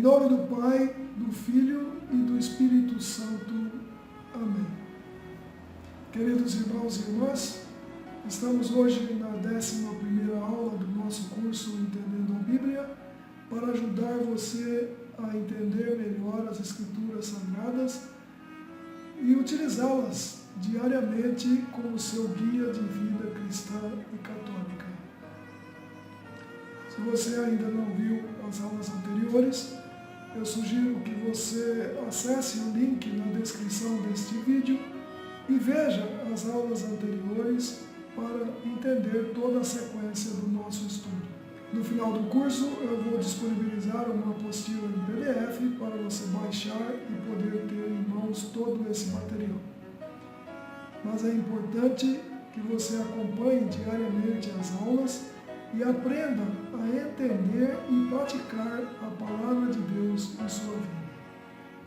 nome do Pai, do Filho e do Espírito Santo. Amém. Queridos irmãos e irmãs, estamos hoje na 11ª aula do nosso curso Entendendo a Bíblia, para ajudar você a entender melhor as Escrituras Sagradas e utilizá-las diariamente como seu guia de vida cristã e católica. Se você ainda não viu as aulas anteriores, eu sugiro que você acesse o link na descrição deste vídeo e veja as aulas anteriores para entender toda a sequência do nosso estudo. No final do curso, eu vou disponibilizar uma apostila em PDF para você baixar e poder ter em mãos todo esse material. Mas é importante que você acompanhe diariamente as aulas e aprenda a entender e praticar a palavra de Deus em sua vida.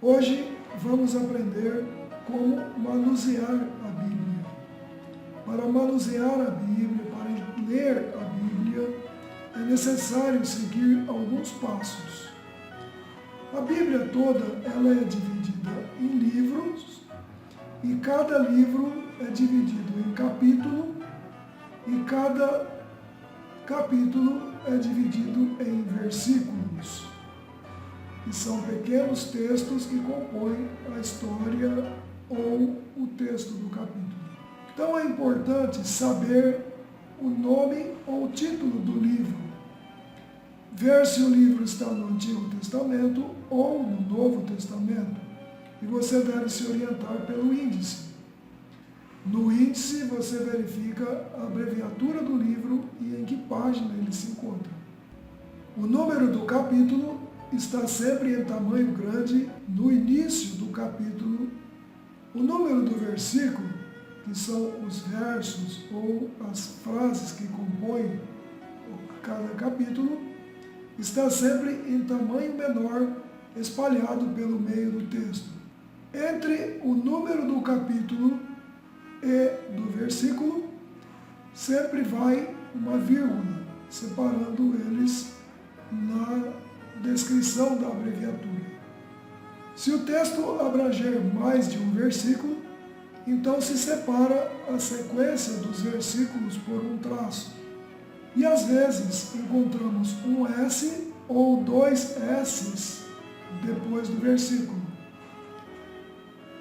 Hoje vamos aprender como manusear a Bíblia. Para manusear a Bíblia, para ler a Bíblia, é necessário seguir alguns passos. A Bíblia toda ela é dividida em livros e cada livro é dividido em capítulo e cada capítulo é dividido em versículos, que são pequenos textos que compõem a história ou o texto do capítulo. Então é importante saber o nome ou o título do livro, ver se o livro está no Antigo Testamento ou no Novo Testamento, e você deve se orientar pelo índice. No índice você verifica a abreviatura do livro e em que página ele se encontra. O número do capítulo está sempre em tamanho grande no início do capítulo. O número do versículo, que são os versos ou as frases que compõem cada capítulo, está sempre em tamanho menor, espalhado pelo meio do texto. Entre o número do capítulo e do versículo, sempre vai uma vírgula, separando eles na descrição da abreviatura. Se o texto abranger mais de um versículo, então se separa a sequência dos versículos por um traço. E às vezes encontramos um S ou dois S's depois do versículo.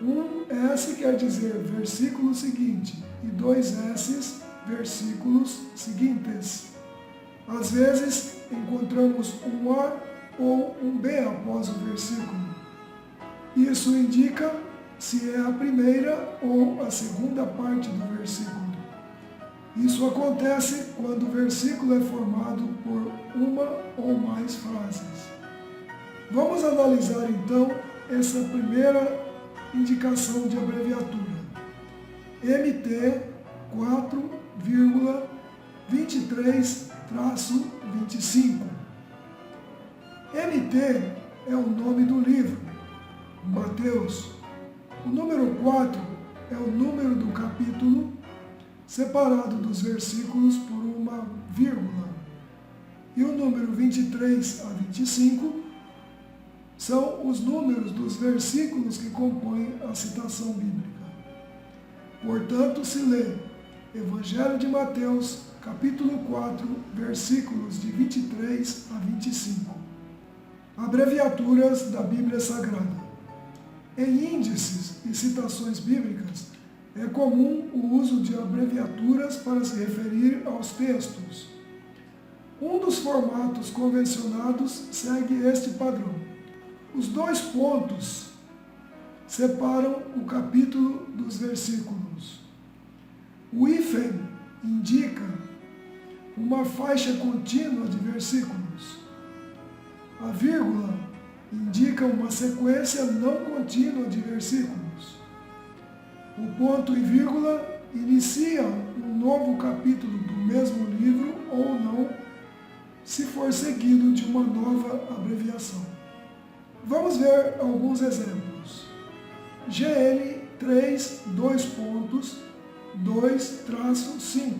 Um S quer dizer versículo seguinte e dois S's, versículos seguintes. Às vezes encontramos um A ou um B após o versículo. Isso indica se é a primeira ou a segunda parte do versículo. Isso acontece quando o versículo é formado por uma ou mais frases. Vamos analisar então essa primeira indicação de abreviatura. MT 4,23-25. MT é o nome do livro, Mateus. O número 4 é o número do capítulo, separado dos versículos por uma vírgula. E o número 23 a 25 são os números dos versículos que compõem a citação bíblica. Portanto, se lê Evangelho de Mateus, capítulo 4, versículos de 23 a 25. Abreviaturas da Bíblia Sagrada. Em índices e citações bíblicas, é comum o uso de abreviaturas para se referir aos textos. Um dos formatos convencionados segue este padrão. Os dois pontos separam o capítulo dos versículos. O hífen indica uma faixa contínua de versículos. A vírgula indica uma sequência não contínua de versículos. O ponto e vírgula inicia um novo capítulo do mesmo livro ou não, se for seguido de uma nova abreviação. Vamos ver alguns exemplos. GN 3, 2.2-5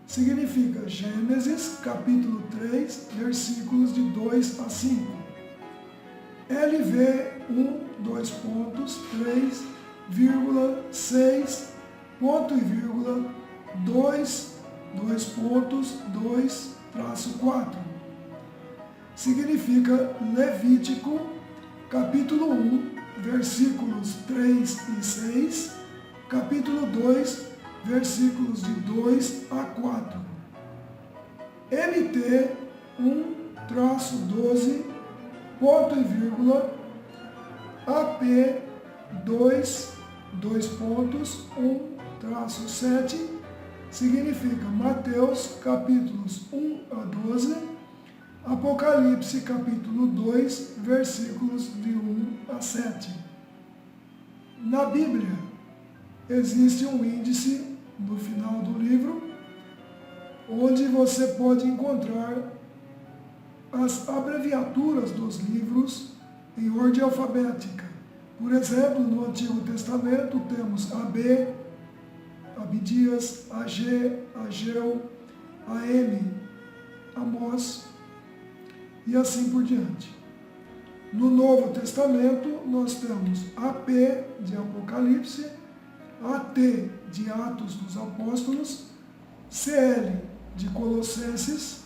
significa Gênesis capítulo 3, versículos de 2 a 5. LV 3,6 ponto e vírgula 2,2,4. Significa Levítico, capítulo 1, versículos 3 e 6, capítulo 2, versículos de 2 a 4. MT 1-12, ponto e vírgula, AP 2,1-7, significa Mateus capítulos 1 a 12, Apocalipse capítulo 2, versículos de 1 a 7. Na Bíblia, existe um índice no final do livro, onde você pode encontrar as abreviaturas dos livros em ordem alfabética. Por exemplo, no Antigo Testamento temos AB, Abidias, AG, Ageu, AM, Amós e assim por diante. No Novo Testamento nós temos AP de Apocalipse, AT de Atos dos Apóstolos, CL de Colossenses,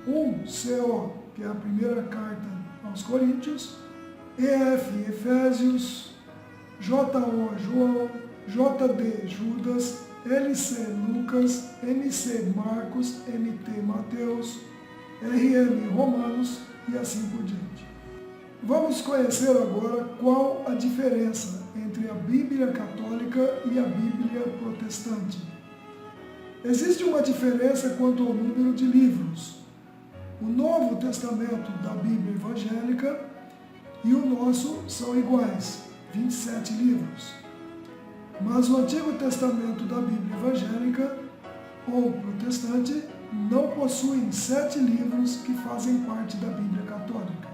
CO, que é a primeira carta aos Coríntios, EF, Efésios, JO, João, JD, Judas, LC, Lucas, MC, Marcos, MT, Mateus, RM, Romanos e assim por diante. Vamos conhecer agora qual a diferença entre a Bíblia católica e a Bíblia protestante. Existe uma diferença quanto ao número de livros. O Novo Testamento da Bíblia evangélica e o nosso são iguais, 27 livros. Mas o Antigo Testamento da Bíblia evangélica ou protestante não possui 7 livros que fazem parte da Bíblia católica.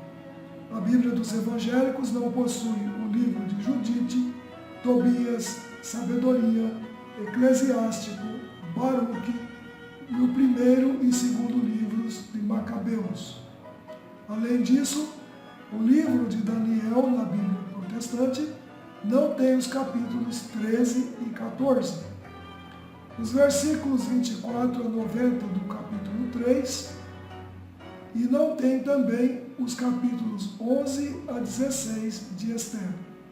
A Bíblia dos evangélicos não possui o livro de Judite, Tobias, Sabedoria, Eclesiástico, Baruque e o primeiro e segundo livros de Macabeus. Além disso, o livro de Daniel na Bíblia protestante não tem os capítulos 13 e 14. Os versículos 24 a 90 do capítulo 3 e não tem também os capítulos 11 a 16 de Esther.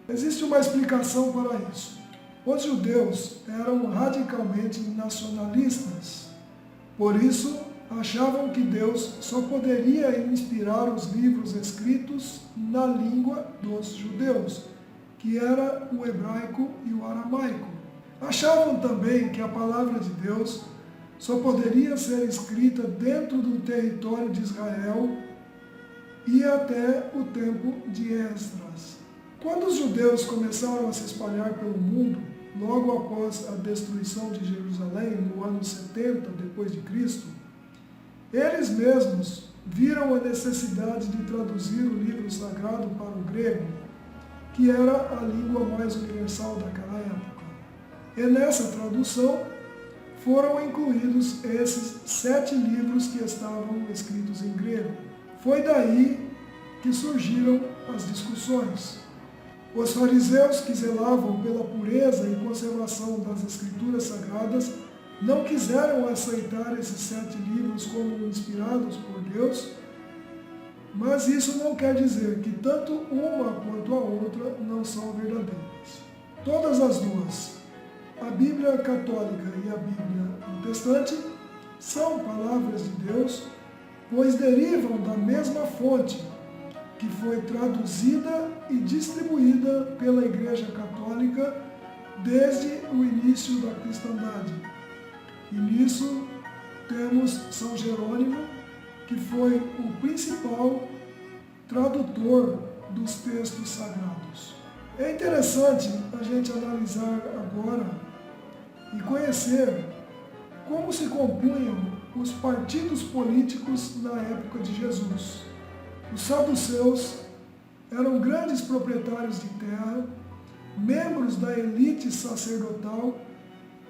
Existe uma explicação para isso. Os judeus eram radicalmente nacionalistas, por isso achavam que Deus só poderia inspirar os livros escritos na língua dos judeus, que era o hebraico e o aramaico. Achavam também que a palavra de Deus só poderia ser escrita dentro do território de Israel e até o tempo de Esdras. Quando os judeus começaram a se espalhar pelo mundo, logo após a destruição de Jerusalém, no ano 70 depois de Cristo, eles mesmos viram a necessidade de traduzir o livro sagrado para o grego, que era a língua mais universal daquela época. E nessa tradução foram incluídos esses 7 livros que estavam escritos em grego. Foi daí que surgiram as discussões. Os fariseus, que zelavam pela pureza e conservação das escrituras sagradas, não quiseram aceitar esses 7 livros como inspirados por Deus, mas isso não quer dizer que tanto uma quanto a outra não são verdadeiras. Todas as duas, a Bíblia católica e a Bíblia protestante, são palavras de Deus, pois derivam da mesma fonte, que foi traduzida e distribuída pela Igreja Católica desde o início da cristandade. E nisso temos São Jerônimo, que foi o principal tradutor dos textos sagrados. É interessante a gente analisar agora e conhecer como se compunham os partidos políticos na época de Jesus. Os saduceus eram grandes proprietários de terra, membros da elite sacerdotal,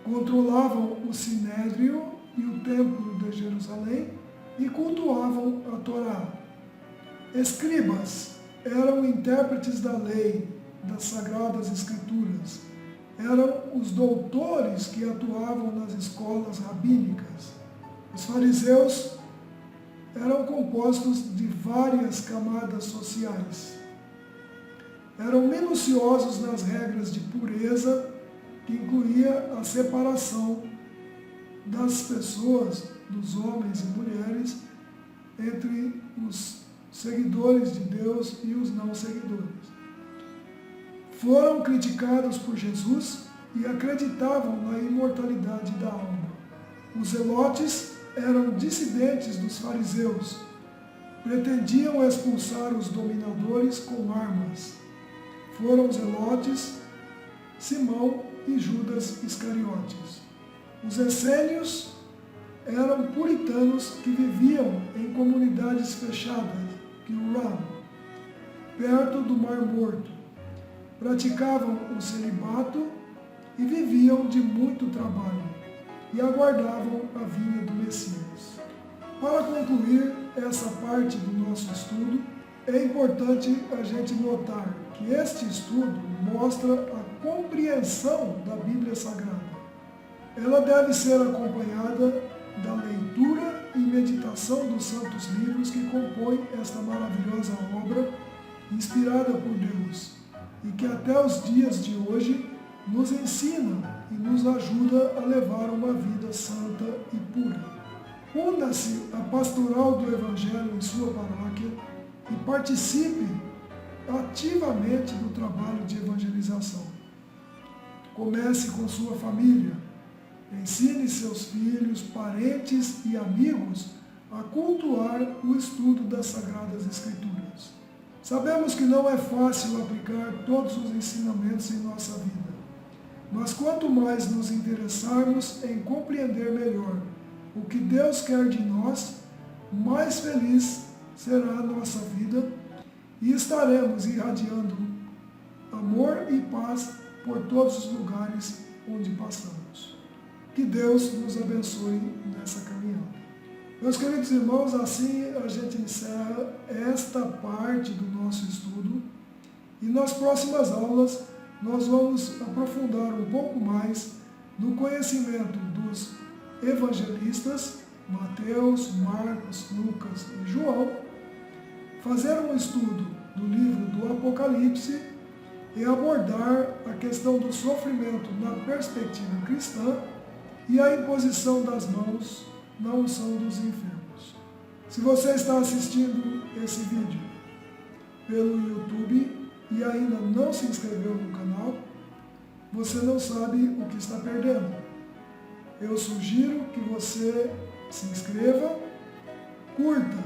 controlavam o Sinédrio e o Templo de Jerusalém e cultuavam a Torá. Escribas eram intérpretes da lei, das Sagradas Escrituras. Eram os doutores que atuavam nas escolas rabínicas. Os fariseus eram compostos de várias camadas sociais. Eram minuciosos nas regras de pureza, que incluía a separação das pessoas, dos homens e mulheres, entre os seguidores de Deus e os não seguidores. Foram criticados por Jesus e acreditavam na imortalidade da alma. Os zelotes eram dissidentes dos fariseus, pretendiam expulsar os dominadores com armas. Foram zelotes Simão e Judas Iscariotes. Os essênios eram puritanos que viviam em comunidades fechadas, Qumran, perto do Mar Morto. Praticavam o celibato e viviam de muito trabalho e aguardavam a vinda do Messias. Para concluir essa parte do nosso estudo, é importante a gente notar que este estudo mostra a compreensão da Bíblia Sagrada. Ela deve ser acompanhada da leitura e meditação dos santos livros que compõem esta maravilhosa obra inspirada por Deus e que até os dias de hoje nos ensina e nos ajuda a levar uma vida santa e pura. Una-se à pastoral do Evangelho em sua paróquia e participe ativamente do trabalho de evangelização. Comece com sua família. Ensine seus filhos, parentes e amigos a cultuar o estudo das Sagradas Escrituras. Sabemos que não é fácil aplicar todos os ensinamentos em nossa vida, mas quanto mais nos interessarmos em compreender melhor o que Deus quer de nós, mais feliz será a nossa vida e estaremos irradiando amor e paz por todos os lugares onde passamos. Que Deus nos abençoe nessa caminhada. Meus queridos irmãos, assim a gente encerra esta parte do nosso estudo e nas próximas aulas nós vamos aprofundar um pouco mais no conhecimento dos evangelistas, Mateus, Marcos, Lucas e João, fazer um estudo do livro do Apocalipse e abordar a questão do sofrimento na perspectiva cristã e a imposição das mãos na unção dos enfermos. Se você está assistindo esse vídeo pelo YouTube e ainda não se inscreveu no canal, você não sabe o que está perdendo. Eu sugiro que você se inscreva, curta,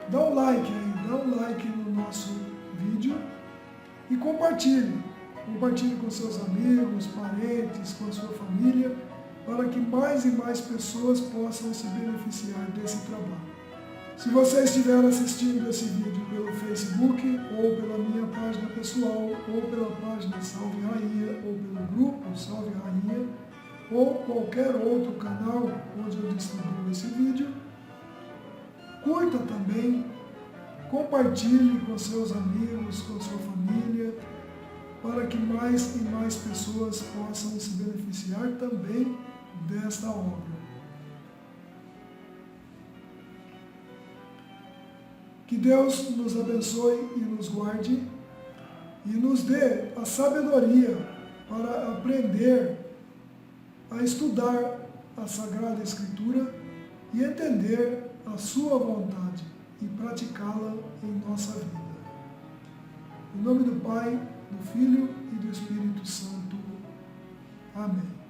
dá um like no nosso vídeo e compartilhe. Compartilhe com seus amigos, parentes, com a sua família, para que mais e mais pessoas possam se beneficiar desse trabalho. Se você estiver assistindo esse vídeo pelo Facebook, ou pela minha página pessoal, ou pela página Salve Rainha, ou pelo grupo Salve Rainha, ou qualquer outro canal onde eu distribuo esse vídeo, curta também, compartilhe com seus amigos, com sua família, para que mais e mais pessoas possam se beneficiar também desta obra. Que Deus nos abençoe e nos guarde e nos dê a sabedoria para aprender a estudar a Sagrada Escritura e entender a sua vontade e praticá-la em nossa vida. Em nome do Pai, do Filho e do Espírito Santo. Amém.